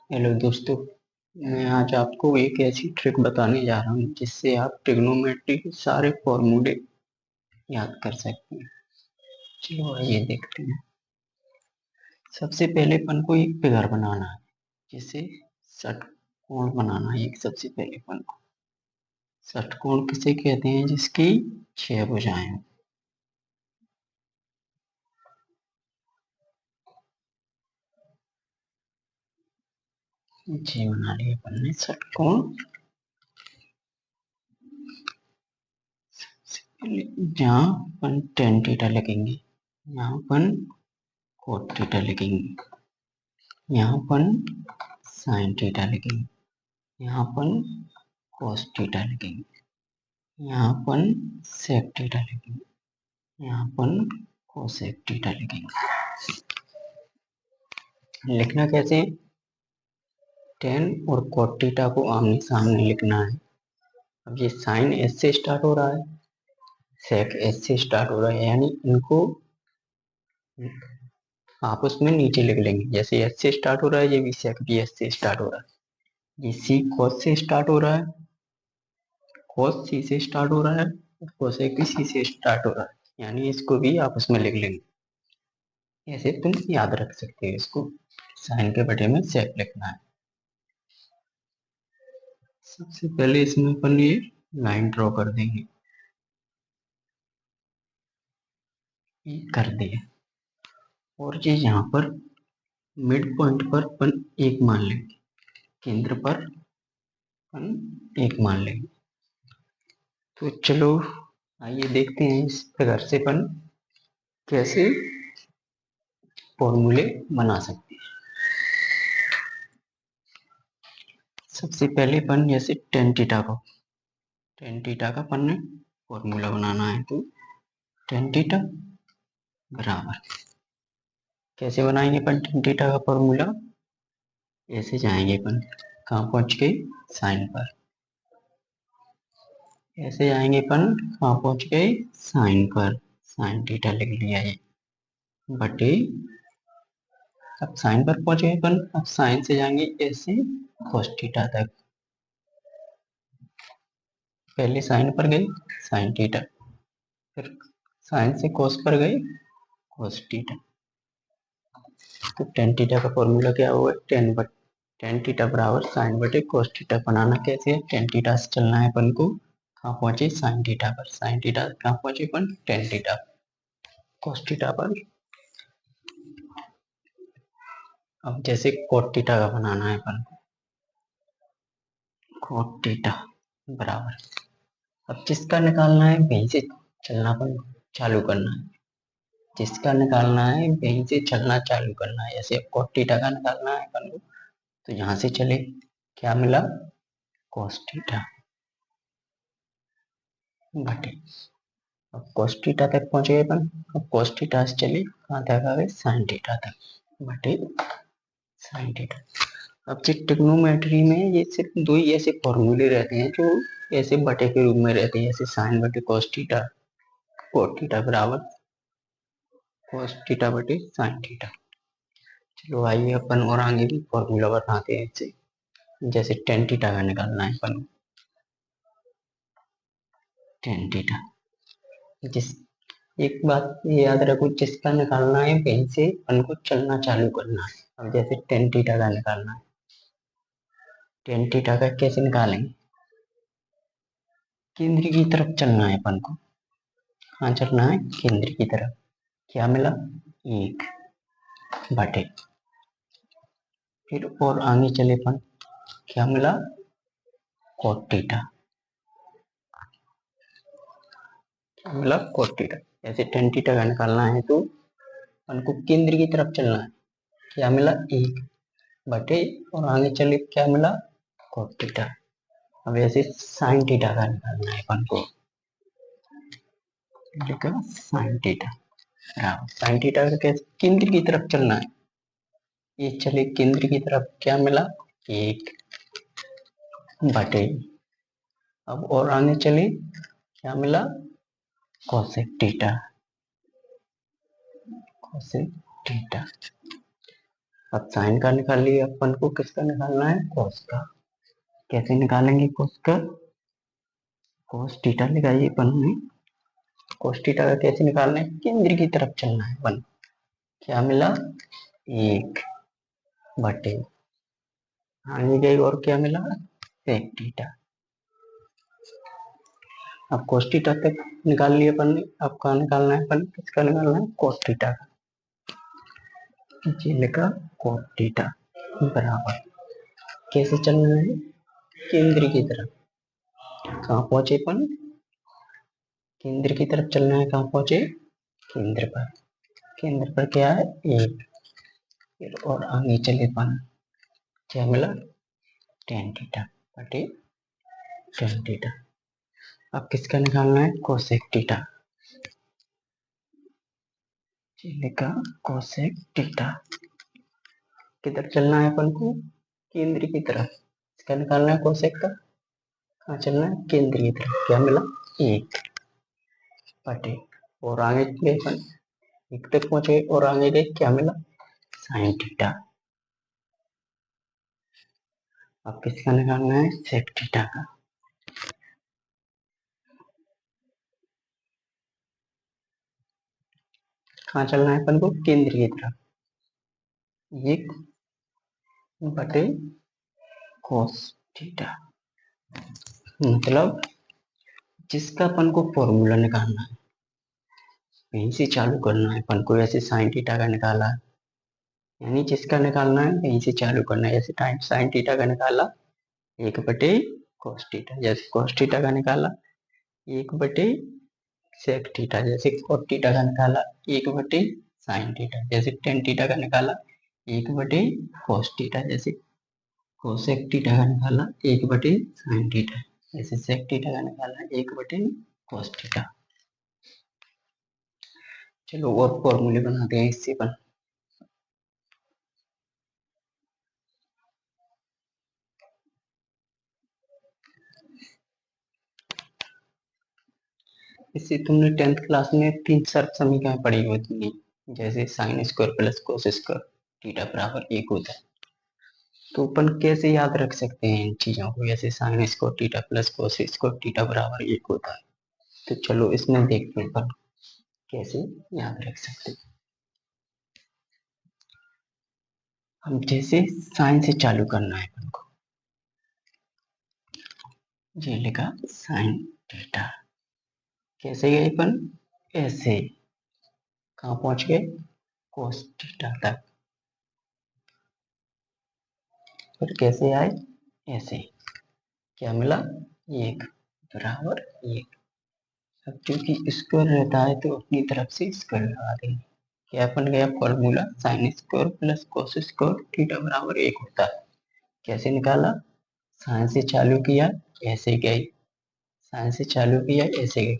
Hello दोस्तों, मैं आज आपको एक ऐसी ट्रिक बताने जा रहा हूँ जिससे आप ट्रिग्नोमेट्री के सारे फॉर्मूले याद कर सकते हैं। चलो आइए देखते हैं। सबसे पहले अपन को एक फिगर बनाना है जिसे षटकोण बनाना है। एक सबसे पहले अपन को षटकोण किसे कहते हैं? जिसकी 6 भुजाएं हों। जी बना लिया अपन ने षटकोण। जहाँ अपन टेन थीटा लिखेंगे, यहाँ अपन कोट थीटा लिखेंगे, यहाँ अपन साइन थीटा लिखेंगे, यहाँ अपन cos थीटा लिखेंगे, यहाँ अपन sec थीटा लिखेंगे, यहाँ अपन cosec थीटा लिखेंगे। लिखना कैसे है? टेन और cot थीटा को आमने सामने लिखना है। अब ये साइन एस से स्टार्ट हो रहा है, sec एस से स्टार्ट हो रहा है, यानी इनको आपस में नीचे लिख लेंगे। जैसे एस से स्टार्ट हो रहा है, ये भी sec भी एस से स्टार्ट हो रहा है। ये सी cos से स्टार्ट हो रहा है, cos सी से स्टार्ट हो रहा है, cosec भी सी से स्टार्ट हो रहा है, यानी इसको भी आपस में लिख लेंगे। ऐसे तुम याद रख सकते हो इसको। साइन के बटे में सेक लिखना है। सबसे पहले इसमें अपन ये लाइन ड्रॉ कर देंगे। ये कर दिया। और ये यहाँ पर मिड पॉइंट पर अपन एक मान लेंगे, केंद्र पर अपन एक मान लेंगे। तो चलो आइए देखते हैं इस प्रकार से अपन कैसे फॉर्मूले बना सकते हैं। सबसे पहले अपन जैसे टेन थीटा का अपन ने फॉर्मूला बनाना है। तो टेन थीटा बराबर कैसे बनाएंगे अपन टेन थीटा का फॉर्मूला? ऐसे जाएंगे अपन, कहाँ पहुंच गए? साइन पर। ऐसे जाएंगे अपन, कहाँ पहुंच गए? साइन पर। साइन थीटा लिख लिया है बटे, अब साइन पर पहुंच गए अपन। अब साइन से जाएंगे ऐसे cos थीटा तक। पहले साइन पर गए, साइन थीटा, फिर साइन से cos पर गए, cos थीटा। तो टेन थीटा का फॉर्मूला क्या होगा? टेन थीटा बराबर साइन बटे cos थीटा। बनाना कैसे है? टेन थीटा से चलना है अपन को, कहाँ पहुंचे? साइन थीटा पर। साइन थीटा कहाँ पहुंचे अपन? टेन थीटा, cos थीटा पर। अब जैसे cot थीटा का बनाना है अपन को, cot थीटा बराबर, अब जिसका निकालना है वहीं से चलना अपन चालू करना है। जिसका निकालना है वहीं से चलना चालू करना है। जैसे अब cot थीटा का निकालना है अपन को, तो यहाँ से चले, क्या मिला? cos थीटा बटे, अब cos थीटा तक पहुंच गए अपन। अब cos थीटा से चले कहाँ तक आ गए? sin थीटा तक बटे sin थीटा। अब ट्रिग्नोमेट्री में ये सिर्फ दो ही ऐसे फॉर्मूले रहते हैं जो ऐसे बटे के रूप में रहते हैं, जैसे sin बटे cos थीटा, cot थीटा बराबर cos थीटा बटे sin थीटा। चलो आइए अपन और आगे भी फॉर्मूला बनाते हैं इससे। जैसे tan थीटा का निकालना है अपन को, tan थीटा, जिस एक बात याद रखो, जिसका निकालना है वहीं से अपन को चलना चालू करना है। अब जैसे टेन थीटा का निकालना है, टेन थीटा का कैसे निकालेंगे? केंद्र की तरफ चलना है अपन को। कहाँ चलना है? केंद्र की तरफ। क्या मिला? एक बटे, फिर और आगे चले अपन, क्या मिला? cot theta. क्या मिला? cot theta. ऐसे टेन थीटा का निकालना है तो अपन को केंद्र की तरफ चलना है। क्या मिला? एक बटे, और आगे चले क्या मिला? cot theta. अब ऐसे साइन थीटा का निकालना है अपन को, साइन थीटा बराबर, साइन थीटा का कैसे? केंद्र की तरफ चलना है। ये चले केंद्र की तरफ, क्या मिला? एक बटे, अब और आगे चले, क्या मिला? cosec theta, cosec theta. अब साइन का निकाल लिया, अपन को किसका निकालना है, कॉस का। कैसे निकालेंगे कॉस का, कॉस थीटा लगाइए अपन में। कॉस थीटा का कैसे निकालना है, केंद्र की तरफ चलना है अपन। क्या मिला, 1 बटे, आगे गई और क्या मिला, सेक थीटा। अब cos थीटा तक निकाल लिया अपन ने, अब कहाँ निकालना है अपन, किसका निकालना है, cos थीटा का। ये लिखा cos थीटा बराबर, कैसे चलना है, केंद्र की तरफ। कहाँ पहुंचे अपन, केंद्र की तरफ चलना है। कहाँ पहुंचे, केंद्र पर। केंद्र पर क्या है, 1। फिर और आगे चले अपन, क्या मिला, tan थीटा बटे tan थीटा। अब किसका निकालना है, कोसेक थीटा। लिखा कोसेक थीटा, किधर चलना है अपन को, केंद्र की तरफ। इसका निकालना है कोसेक का, कहाँ चलना है, केंद्र की तरफ। क्या मिला, 1 बटे, और आगे गए अपन, 1 तक पहुंचे और आगे गए, क्या मिला, साइन थीटा। अब किसका निकालना है, सेक थीटा का। कहाँ चलना है अपन को, केंद्र की तरफ। 1 बटे कोस थीटा, मतलब जिसका अपन को फॉर्मूला निकालना है वहीं से चालू करना है अपन को। ऐसे साइन थीटा का निकाला, यानी जिसका निकालना है वहीं से चालू करना है। जैसे टाइम साइन थीटा का निकाला, 1 बटे cos थीटा। जैसे cos थीटा का निकाला, 1 बटे sec थीटा। जैसे cot थीटा का निकाला, 1 बटे sin थीटा। जैसे tan थीटा का निकाला, 1 बटे cos थीटा। जैसे cosec थीटा का निकाला, 1 बटे sin थीटा। जैसे sec थीटा का निकाला, 1 बटे cos थीटा। चलो और फॉर्मूले बनाते हैं इससे अपन। इससे तुमने 10th क्लास में 3 सर्व समीकरण पढ़ी होती, जैसे sine square plus cos square theta बराबर 1 होता है। तो अपन कैसे याद रख सकते हैं इन चीजों को, जैसे sine square theta plus cos square theta बराबर 1 होता है। तो चलो इसमें देखते हैं अपन कैसे याद रख सकते हैं। हम जैसे साइन से चालू करना है अपन को, ये लिखा साइन थीटा। कैसे गए अपन, ऐसे, कहाँ पहुंच गए, कोस थीटा तक। फिर कैसे आए, ऐसे, क्या मिला, 1 बराबर 1। अब क्योंकि स्क्वायर रहता है तो अपनी तरफ से स्क्वायर लगा देंगे। क्या बन गया formula, sine square plus cos square theta बराबर 1 होता है। कैसे निकाला, साइन से चालू किया, ऐसे गई, साइन से चालू किया, ऐसे गई,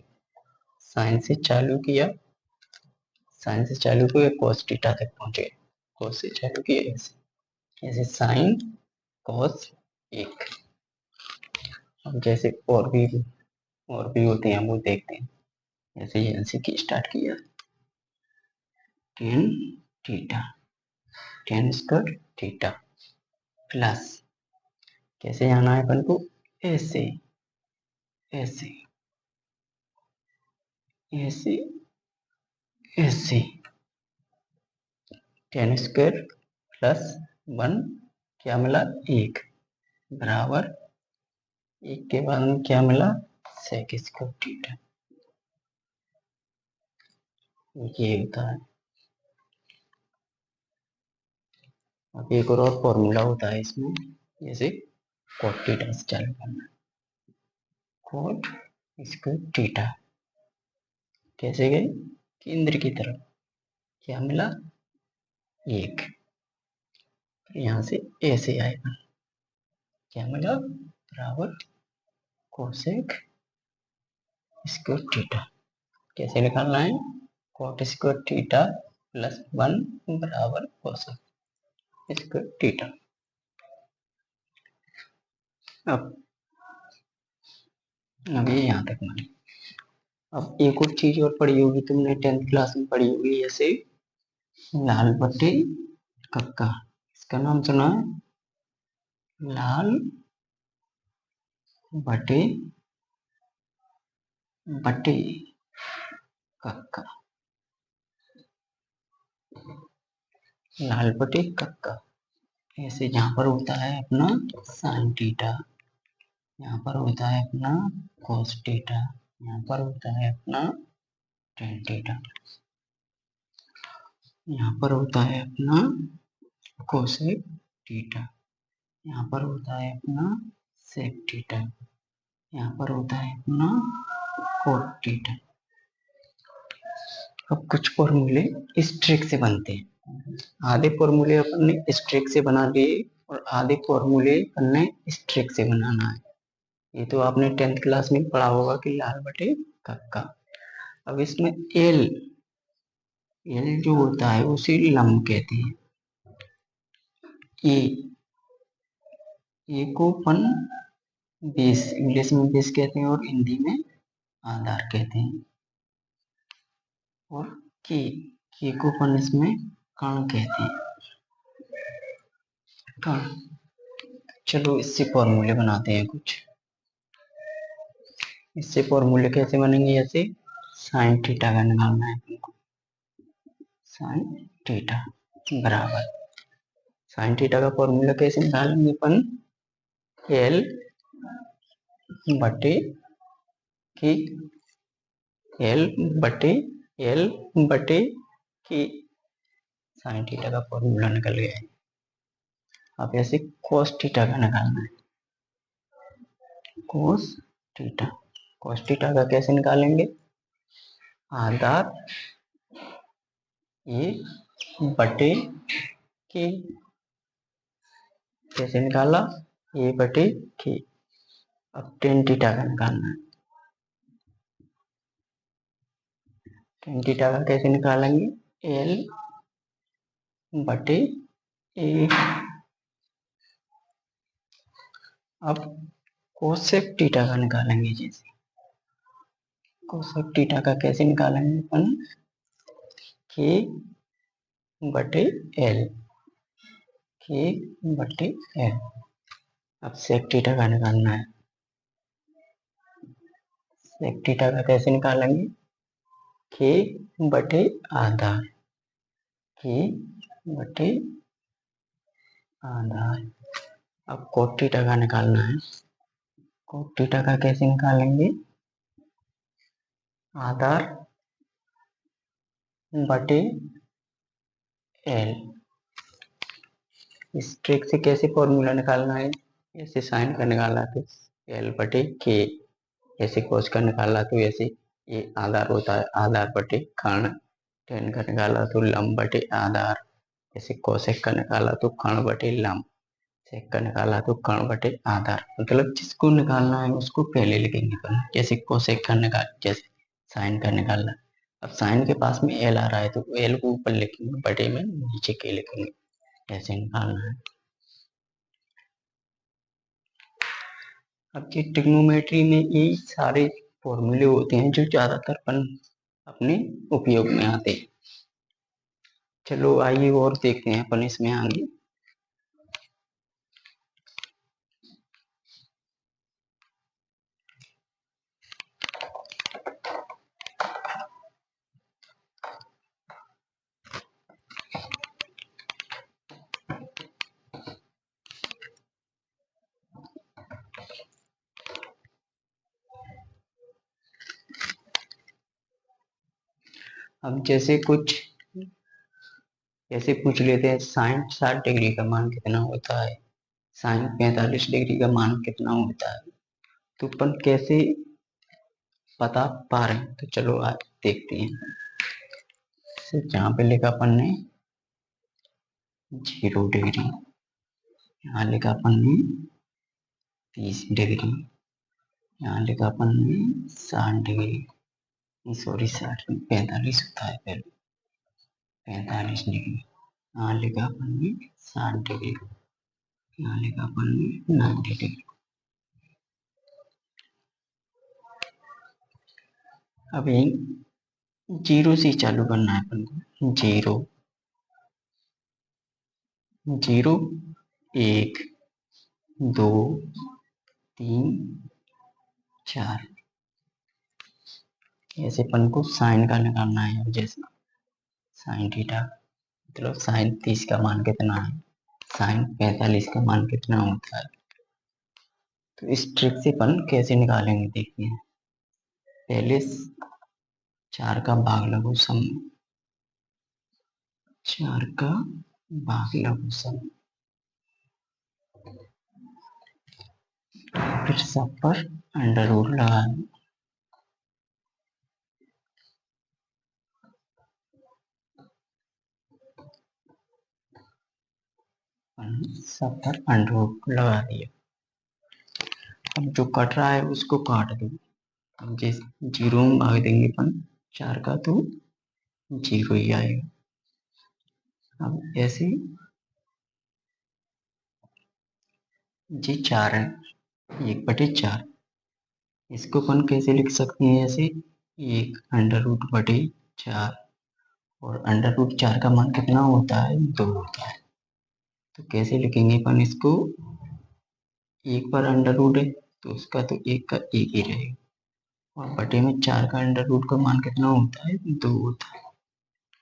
साइन से चालू किया, साइन से चालू किया, कोस थीटा तक पहुंचे, कोस से चालू किया, ऐसे ऐसे साइन कोस 1। अब जैसे और भी होते हैं, वो देखते हैं। जैसे ये एलसी की स्टार्ट किया, tan theta, ten square theta plus, कैसे जाना है अपन को, ऐसे ऐसे ऐसे ऐसे, टेन स्क्वायर प्लस 1, क्या मिला, 1 बराबर 1 के बाद में क्या मिला, सेक स्क्वायर थीटा। ये होता है। अब एक और फॉर्मूला होता है इसमें, जैसे कॉट थीटा से चालू करना, कॉट स्क्वायर थीटा। कैसे गए, केंद्र की तरफ, क्या मिला, 1। यहाँ से ऐसे आएगा, क्या मिला, बराबर कोसेक स्क्वायर थीटा। कैसे निकालना है, कॉट स्क्वायर थीटा प्लस 1 बराबर कोसेक स्क्वायर थीटा। अब ये यहाँ तक माने। अब एक और चीज और पढ़ी होगी तुमने 10th क्लास में पढ़ी होगी, जैसे लाल बटे कक्का। इसका नाम सुना है? लाल बटे बटे कक्का। लाल बटे कक्का। ऐसे यहाँ पर होता है अपना साइन थीटा, यहाँ पर होता है अपना कोस थीटा, यहाँ पर होता है अपना टेन थीटा, यहाँ पर होता है अपना कोसेक थीटा, यहाँ पर होता है अपना सेक थीटा, यहाँ पर होता है अपना कोट थीटा। अब कुछ फॉर्मूले इस ट्रिक से बनते हैं। आधे फॉर्मूले अपन ने इस ट्रिक से बना लिए और आधे फॉर्मूले अपन ने इस ट्रिक से बनाना है। ये तो आपने 10th क्लास में पढ़ा होगा कि लाल बटे कक्का। अब इसमें एल एल जो होता है उसे लंब कहते हैं। ए को अपन बेस, इंग्लिश में बेस कहते हैं और हिंदी में आधार कहते हैं। और के को अपन इसमें कण कहते हैं। कण। चलो इससे फॉर्मूले बनाते हैं कुछ। इससे फॉर्मूले कैसे बनेंगे? ऐसे साइन थीटा का निकालना है हमको। साइन थीटा बराबर, साइन थीटा का फॉर्मूला कैसे निकालेंगे अपन? एल बटे की, एल बटे की साइन थीटा का फॉर्मूला निकल गया है। अब ऐसे कोस थीटा का निकालना है। कोस थीटा, कोस थीटा का कैसे निकालेंगे? आधार ए बटे के, कैसे निकाला? ए बटे के। अब टेन थीटा का निकालना है। टेन थीटा का कैसे निकालेंगे? एल बटे ए। अब कोसेक थीटा का निकालेंगे। जैसे कोसेक थीटा का कैसे निकालेंगे अपन? के बटे एल, के बटे एल। अब सेक थीटा का निकालना है। सेक थीटा का कैसे निकालेंगे? के बटे आधार, के बटे आधार। अब कोट थीटा का निकालना है। कोट थीटा का कैसे निकालेंगे? आधार बटे एल। इस ट्रिक से कैसे फॉर्मूला निकालना है? ऐसे साइन का निकाला तो एल बटे के, ऐसे कोस का निकाला तो ऐसे ये आधार होता है, आधार बटे कर्ण। टेन का निकाला तो लंब बटे आधार, ऐसे कोसेक का निकाला तो कर्ण बटे लंब, सेक का निकाला तो कर्ण बटे आधार। मतलब जिसको निकालना है उसको पहले लिखेंगे। जैसे कोसेक का निकाल, जैसे साइन का निकालना। अब साइन के पास में एल आ रहा है तो एल को ऊपर लिखेंगे, बटे में नीचे के लिखेंगे, ऐसे निकालना है। अब ये ट्रिग्नोमेट्री में ये सारे फॉर्मूले होते हैं जो ज्यादातर अपन अपने उपयोग में आते हैं। चलो आइए और देखते हैं अपन इसमें आगे। अब जैसे कुछ ऐसे पूछ लेते हैं, साइन 60 डिग्री का मान कितना होता है, साइन 45 डिग्री का मान कितना होता है, तो अपन कैसे बता पा रहे हैं? तो चलो आज देखते हैं। जहाँ पे लिखा अपन ने 0 डिग्री, यहाँ लिखा अपन ने 30 डिग्री, यहाँ लिखा अपन ने 60 डिग्री, सॉरी 60 में 45 होता है पहले, 45 डिग्री। यहाँ लिखा अपन ने 60 डिग्री, यहाँ लिखा अपन ने 90 डिग्री। अब यही 0 से चालू करना है अपन को। 0 0, 1, 2, 3, 4। ऐसे अपन को साइन का निकालना है। जैसे साइन थीटा मतलब साइन 30 का मान कितना है, साइन 45 का मान कितना होता है। तो इस ट्रिक से अपन कैसे निकालेंगे देखिए। पहले 4 का भाग लघु सम, 4 का भाग लघु सम, फिर सब पर अंडर रूट लगा दें। सब पर अंडर रूट लगा दिया। अब जो कट रहा है उसको काट दो। अब जैसे 0 में भाग देंगे अपन 4 का तो 0 ही आएगा। अब ऐसे जी 4 है, 1/4। इसको अपन कैसे लिख सकते हैं, ऐसे 1 अंडर रूट बटे 4, और अंडर रूट 4 का मान कितना होता है, 2 होता है। तो कैसे लिखेंगे अपन इसको, 1 पर अंडर रूट है तो उसका तो 1 का 1 ही रहेगा, और बटे में 4 का अंडर रूट का मान कितना होता है, 2 होता है।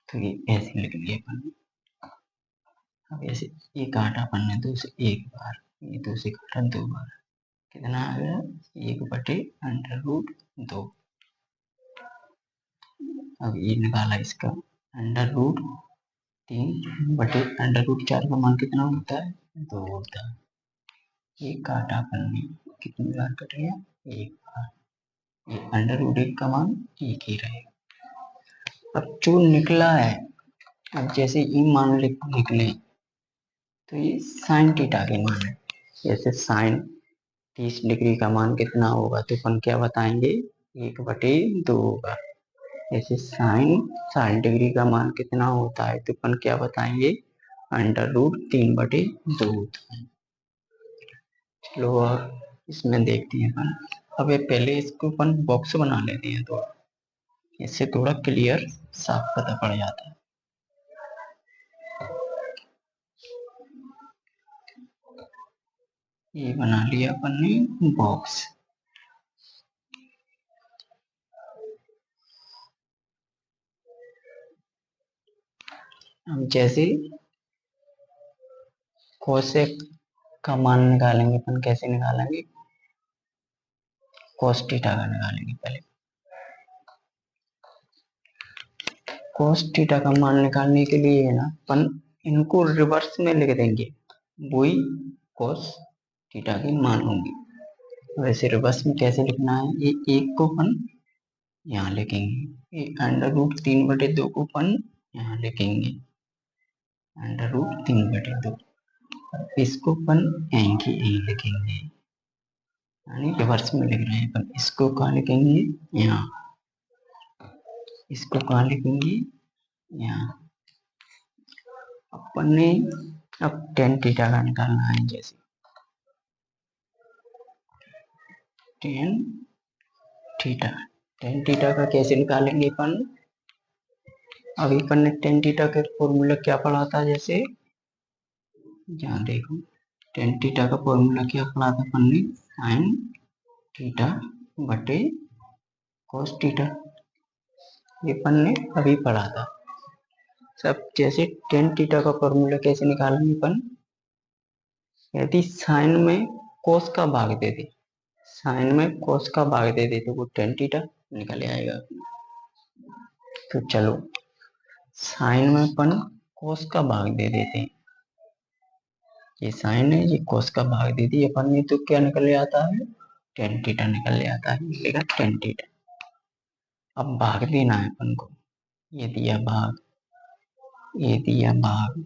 तो ये ऐसे लिख लिया अपन। अब ऐसे ये काटा अपन ने 2 से 1 बार, ये 2 से काटा 2 बार, कितना आ गया, 1/2। अब ये निकाला इसका अंडर रूट 3/4 का मान कितना होता है, 2 होता है। ये काटा अपन ने, कितनी बार कट गया, 1 बार। ये अंडर रूट 1 का मान 1 ही रहेगा। अब जो निकला है, अब जैसे ये मान निकले तो ये साइन थीटा के मान है। जैसे साइन 30 डिग्री का मान कितना होगा, तो अपन क्या बताएंगे, 1/2 होगा। जैसे साइन 60 डिग्री का मान कितना होता है, तो अपन क्या बताएंगे, अंडर रूट 3/2 होता है। चलो और इसमें देखते हैं अपन। अब ये पहले इसको अपन बॉक्स बना लेते हैं, तो इससे थोड़ा क्लियर साफ पता पड़ जाता है। ये बना लिया अपन ने बॉक्स। अब जैसे कोसेक का मान निकालेंगे अपन, कैसे निकालेंगे, cos थीटा का निकालेंगे पहले। cos थीटा का मान निकालने के लिए है ना, अपन इनको रिवर्स में लिख देंगे, वही cos थीटा के मान होंगे। वैसे रिवर्स में कैसे लिखना है, ये 1 को अपन यहाँ लिखेंगे, ये अंडर रूट 3/2 को अपन यहाँ लिखेंगे, अंडर रूट 3/2। इसको अपन यहीं की यहीं लिखेंगे, यानी रिवर्स में लिख रहे हैं अपन। इसको कहाँ लिखेंगे, यहाँ। इसको कहाँ लिखेंगे, यहाँ। अपन ने अब tan थीटा का निकालना है। जैसे tan थीटा का कैसे निकालेंगे अपन, अभी अपन ने tan थीटा का फॉर्मूला क्या पढ़ा था, जैसे यहाँ देखो, tan थीटा का फॉर्मूला क्या पढ़ा था अपन ने, sin थीटा बटे cos थीटा, ये अपन ने अभी पढ़ा था सब। जैसे tan थीटा का फॉर्मूला कैसे निकालेंगे अपन, यदि साइन में cos का भाग दे दे, साइन में cos का भाग दे दे तो वो tan थीटा निकल आएगा। तो चलो साइन में अपन cos का भाग दे देते हैं, ये साइन है, ये cos का भाग दे दी अपन ने, तो क्या निकल आता है, tan थीटा निकल आता है, मिलेगा tan थीटा। अब भाग देना है अपन को, ये दिया भाग, ये दिया भाग,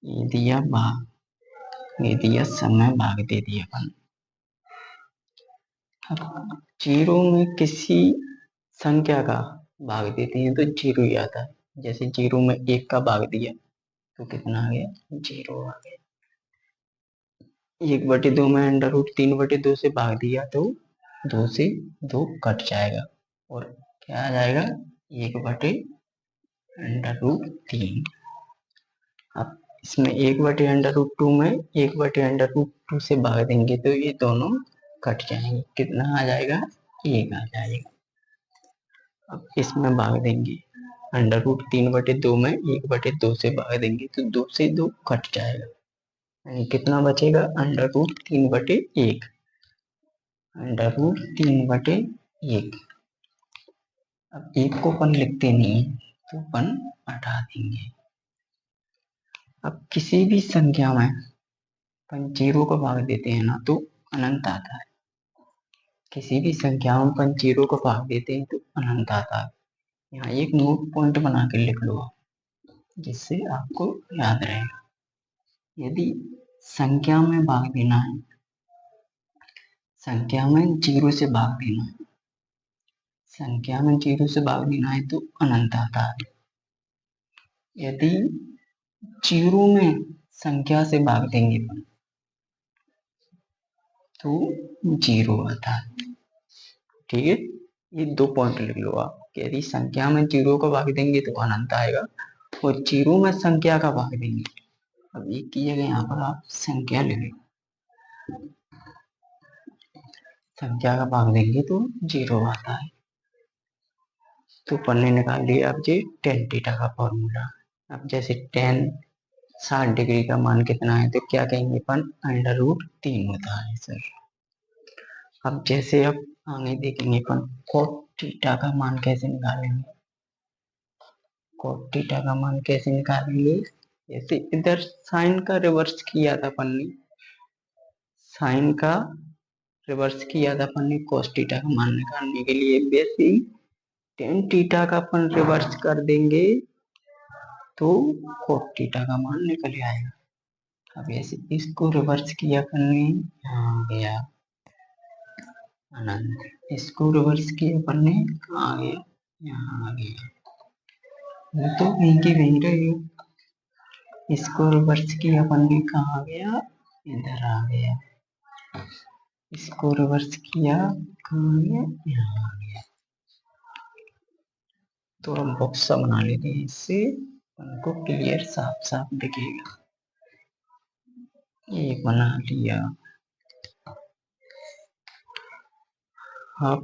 ये दिया भाग, ये दिया समय, भाग दे दिया अपन। अब 0 में किसी संख्या का भाग देते हैं तो 0 ही आता है। जैसे 0 में 1 का भाग दिया तो कितना आ गया, 0 आ गया। 1/2 में अंडर रूट 3/2 से भाग दिया तो 2 से 2 कट जाएगा, और क्या आ जाएगा, 1/√3। अब इसमें 1/√2 में 1/√2 से भाग देंगे तो ये दोनों कट जाएंगे। कितना आ जाएगा? 1 आ जाएगा। अब इसमें भाग देंगे √3/2 में 1/2 से भाग देंगे तो 2 से 2 कट जाएगा, यानी कितना बचेगा? √3/1। √3/1। अब 1 को अपन लिखते नहीं है तो अपन हटा देंगे। अब किसी भी संख्या में अपन 0 को भाग देते हैं ना तो अनंत आता है। किसी भी संख्या में अपन 0 को भाग देते हैं तो अनंत आता है। यहाँ एक नोट पॉइंट बना के लिख लो जिससे आपको याद रहेगा। यदि संख्या में भाग देना है, संख्या में 0 से भाग देना है, संख्या में 0 से भाग देना है तो अनंत आता है। यदि 0 में संख्या से भाग देंगे तो 0 आता है। ठीक है, ये 2 पॉइंट लिख लो आप। यदि संख्या में 0 को भाग देंगे तो अनंत आएगा और 0 में संख्या का भाग देंगे। अब एक की जगह यहाँ पर आप संख्या ले लो, संख्या का भाग देंगे तो 0 आता है। तो पन्ने निकाल लिए अब जी tan थीटा का फॉर्मूला। अब जैसे tan 60 डिग्री का मान कितना है तो क्या कहेंगे अपन? √3 होता है सर। अब जैसे अब आगे देखेंगे अपन cot थीटा का मान कैसे निकालेंगे। cot थीटा का मान कैसे निकालेंगे? जैसे इधर साइन का रिवर्स किया था अपन ने, साइन का रिवर्स किया था अपन ने cos थीटा का मान निकालने के लिए। वैसे ही tan थीटा का अपन रिवर्स कर देंगे तो cot थीटा का मान निकल आएगा। अब ऐसे इसको रिवर्स किया अपन ने, यहाँ आ गया अनंत। इसको रिवर्स किया अपन ने, कहाँ आ गया? यहाँ आ गया। वो तो वहीं की वहीं रहेगा। इसको रिवर्स किया अपन ने, कहाँ आ गया? इधर आ गया। इसको रिवर्स किया, कहाँ आ गया? यहाँ आ गया। तो हम बॉक्स सा बना लेते हैं, इससे उनको क्लियर साफ साफ दिखेगा। ये बना लिया। अब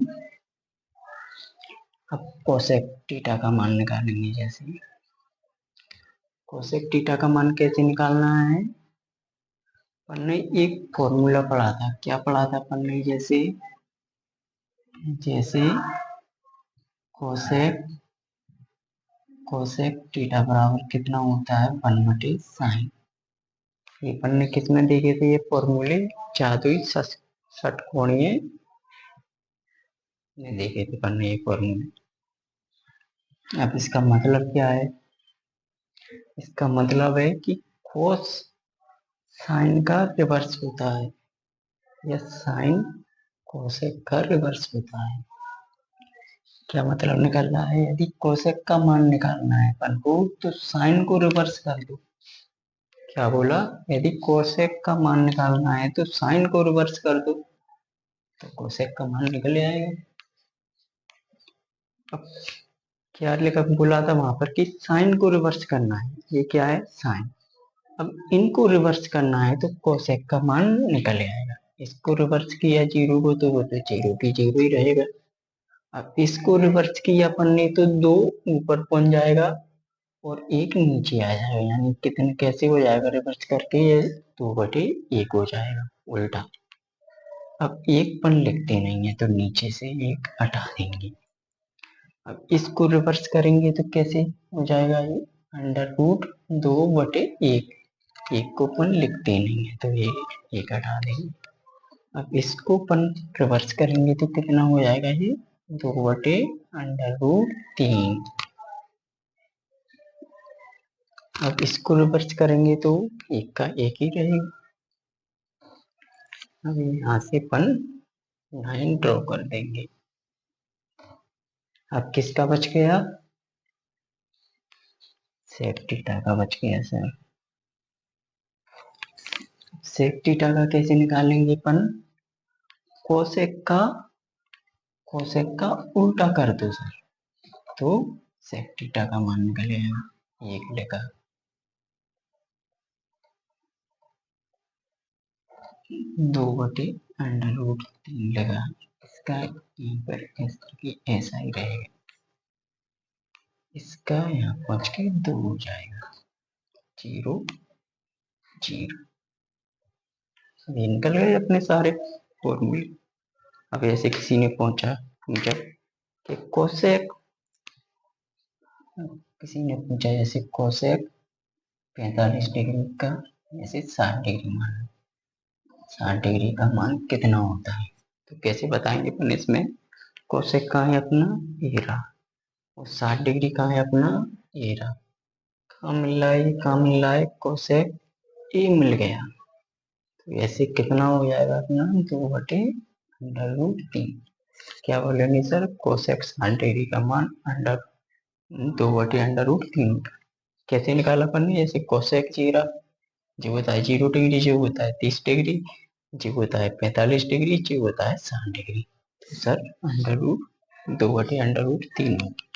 कोसेक थीटा का मान निकालेंगे। जैसे कोसेक थीटा का मान कैसे निकालना है? अपन ने एक फॉर्मूला पढ़ा था। क्या पढ़ा था अपन ने? जैसे जैसे कोसेक कोसेक थीटा बराबर कितना होता है? 1/sin। ये अपन ने किस में देखे थे ये फॉर्मूले? जादुई षटकोणीय ने देखे थे अपन ने ये फॉर्मूले। अब इसका मतलब क्या है? इसका मतलब है कि कोस साइन का रिवर्स होता है या साइन कोसेक का रिवर्स होता है। क्या मतलब निकल रहा है? यदि कोसेक का मान निकालना है अपन को तो साइन को रिवर्स कर दो। क्या बोला? यदि कोसेक का मान निकालना है तो साइन को रिवर्स कर दो तो कोसेक का मान निकल आएगा। अब क्या लिखा बोला था वहां पर कि साइन को रिवर्स करना है। ये क्या है? साइन। अब इनको रिवर्स करना है तो कोसेक का मान निकल आएगा। इसको रिवर्स किया 0 को तो वो तो 0 की 0 ही रहेगा। अब इसको रिवर्स किया अपन ने तो 2 ऊपर पहुंच जाएगा और 1 नीचे आ जाएगा, यानी कितने कैसे हो जाएगा रिवर्स करके? ये 2/1 हो जाएगा उल्टा। अब 1 पन लिखते नहीं है तो नीचे से 1 हटा देंगे। अब इसको रिवर्स करेंगे तो कैसे हो जाएगा? ये √2/1। 1 को अपन लिखते नहीं है तो ये 1 हटा देंगे। अब इसको अपन रिवर्स करेंगे तो कितना हो जाएगा? ये 2/√3। अब इसको रिवर्स करेंगे तो 1 का 1 ही रहेगा। अब यहाँ से अपन लाइन ड्रॉ कर देंगे। अब किसका बच गया? सेक थीटा का बच गया सर। सेक थीटा का कैसे निकालेंगे अपन? कोसेक का उल्टा कर दो सर तो सेक थीटा का मान निकलेगा। 1 लिखा। 2 बटे अंडर रूट 3 लगा। इसका यहाँ पर इस करके ऐसा ही रहेगा, इसका यहाँ पहुंच के 2 हो जाएगा, 0 0। ये निकल गए अपने सारे फॉर्मूले। अब ऐसे किसी ने पूछा कि कोसेक, किसी ने पूछा जैसे कोसेक 45 डिग्री का जैसे 60 डिग्री मान, 60 डिग्री का मान कितना होता है, तो कैसे बताएंगे अपन इसमें। कोसेक का है अपना ए रहा और 60 डिग्री का है अपना ए रहा, काम मिलाए कोसेक ए मिल गया, तो ऐसे कितना हो जाएगा अपना 2 बटे अंडर रूट 3। क्या बोलेंगे सर, कोसेक 60 डिग्री का मान 2 बटे अंडर रूट 3। कैसे निकाला अपन ने, जैसे कोसेक जीरा जो होता है 0 डिग्री, जो होता है 30 डिग्री, जो होता है 45 डिग्री, जो होता है 60 डिग्री, तो सर अंडर रूट 2 बटे अंडर रूट 3 होगा।